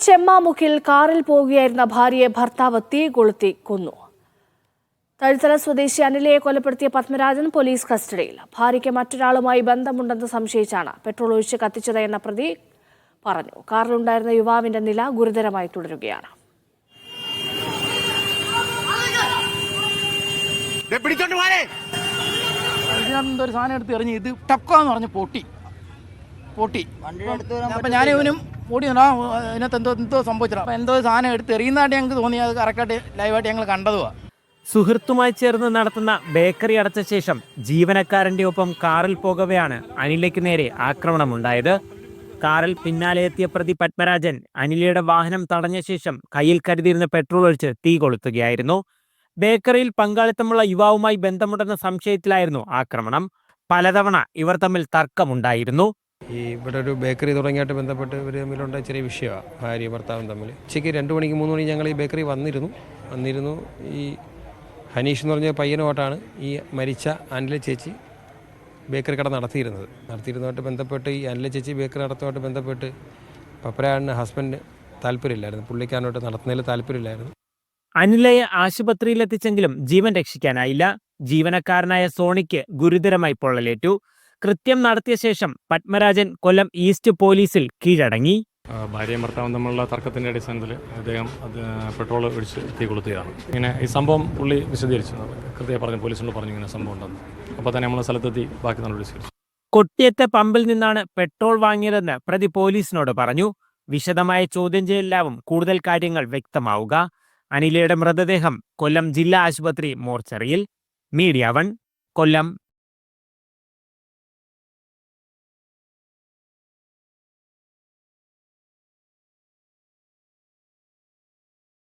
ചെമ്മാമുക്കിൽ കാറിൽ പോവുകയായിരുന്ന ഭാര്യയെ ഭർത്താവ് തീ കൊളുത്തി കൊന്നു. തഴുത്തല സ്വദേശി അനിലയെ കൊലപ്പെടുത്തിയ പത്മരാജൻ പോലീസ് കസ്റ്റഡിയിൽ. ഭാര്യയ്ക്ക് മറ്റൊരാളുമായി ബന്ധമുണ്ടെന്ന് സംശയിച്ചാണ് പെട്രോൾ ഒഴിച്ച് കത്തിച്ചത് എന്ന പ്രതി പറഞ്ഞു. കാറിലുണ്ടായിരുന്ന യുവാവിന്റെ നില ഗുരുതരമായി തുടരുകയാണ്. ഒരു സാധനം എടുത്ത് എറിഞ്ഞ് ഇത് ടക്കാന്ന് പറഞ്ഞ് പൊട്ടി. അപ്പം ഞാൻ ഇവനും ഓടി അതിനകത്ത് എന്തോ സംഭവിച്ചത്. അപ്പം എന്തോ സാധനം എടുത്ത് എറിയുന്നതായിട്ട് ഞങ്ങൾക്ക് തോന്നി. അത് കറക്റ്റായിട്ട് ലൈവായിട്ട് ഞങ്ങൾ കണ്ടതുവാ. സുഹൃത്തുമായി ചേർന്ന് നടത്തുന്ന ബേക്കറി അടച്ച ശേഷം ജീവനക്കാരന്റെ ഒപ്പം കാറിൽ പോകവെയാണ് അനിലയ്ക്ക് നേരെ ആക്രമണമുണ്ടായത്. കാറിൽ പിന്നാലെ എത്തിയ പ്രതി പത്മരാജൻ അനിലയുടെ വാഹനം തടഞ്ഞ ശേഷം കയ്യിൽ കരുതിയിരുന്ന പെട്രോൾ ഒഴിച്ച് തീ കൊളുത്തുകയായിരുന്നു. ബേക്കറിയിൽ പങ്കാളിത്തമുള്ള യുവാവുമായി ബന്ധമുണ്ടെന്ന സംശയത്തിലായിരുന്നു ആക്രമണം. പലതവണ ഇവർ തമ്മിൽ തർക്കമുണ്ടായിരുന്നു. ഇവിടെ ഒരു ബേക്കറി തുടങ്ങിയായിട്ട് ബന്ധപ്പെട്ട് ഇവർ തമ്മിലുണ്ടായ ചെറിയ വിഷയമാണ് ഭാര്യ ഭർത്താവും തമ്മിൽ. ഉച്ചയ്ക്ക് 2 മണിക്ക് 3 മണിക്ക് ഞങ്ങൾ ഈ ബേക്കറി വന്നിരുന്നു. ഈ ഹനീഷ് എന്ന് പറഞ്ഞ പയ്യനുമായിട്ടാണ് ഈ മരിച്ച അനില ചേച്ചി ബേക്കറി കട നടത്തിയിരുന്നതായിട്ട് ബന്ധപ്പെട്ട് ഈ അനില ചേച്ചി ബേക്കറി നടത്തുമായിട്ട് ബന്ധപ്പെട്ട് പപ്പരാടിന് ഹസ്ബൻഡ് താല്പര്യമില്ലായിരുന്നു. പുള്ളിക്കാരനോട്ട് നടത്തുന്നതിൽ താല്പര്യമില്ലായിരുന്നു. അനിലയെ ആശുപത്രിയിലെത്തിച്ചെങ്കിലും ജീവൻ രക്ഷിക്കാനായില്ല. ജീവനക്കാരനായ സോണിക്ക് ഗുരുതരമായി പൊള്ളലേറ്റു. കൃത്യം നടത്തിയ ശേഷം പത്മരാജൻ കൊല്ലം ഈസ്റ്റ് പോലീസിൽ കീഴടങ്ങി. ഭാര്യയും ഭർത്താവും തമ്മിലുള്ള തർക്കത്തിൻ്റെ അടിസ്ഥാനത്തിൽ അദ്ദേഹം പെട്രോൾ ഒഴിച്ച് തീ കൊളുത്തുകയാണ്. ഇങ്ങനെ ഈ സംഭവം പുള്ളി വിശദീകരിച്ചു, കൃത്യമായി പറഞ്ഞു, പോലീസിനോട് പറഞ്ഞു ഇങ്ങനെ സംഭവം ഉണ്ടെന്ന്. അപ്പോൾ തന്നെ നമ്മൾ സ്ഥലത്തെത്തി ബാക്കി നമ്മൾ വിശദീകരിച്ചു. കൊട്ടിയത്തെ പമ്പിൽ നിന്നാണ് പെട്രോൾ വാങ്ങിയതെന്ന് പ്രതി പോലീസിനോട് പറഞ്ഞു. വിശദമായ ചോദ്യം ചെയ്യലിലാവും കൂടുതൽ കാര്യങ്ങൾ വ്യക്തമാവുക. അനിലയുടെ മൃതദേഹം കൊല്ലം ജില്ലാ ആശുപത്രി മോർച്ചറിയിൽ. മീഡിയ 1 കൊല്ലം.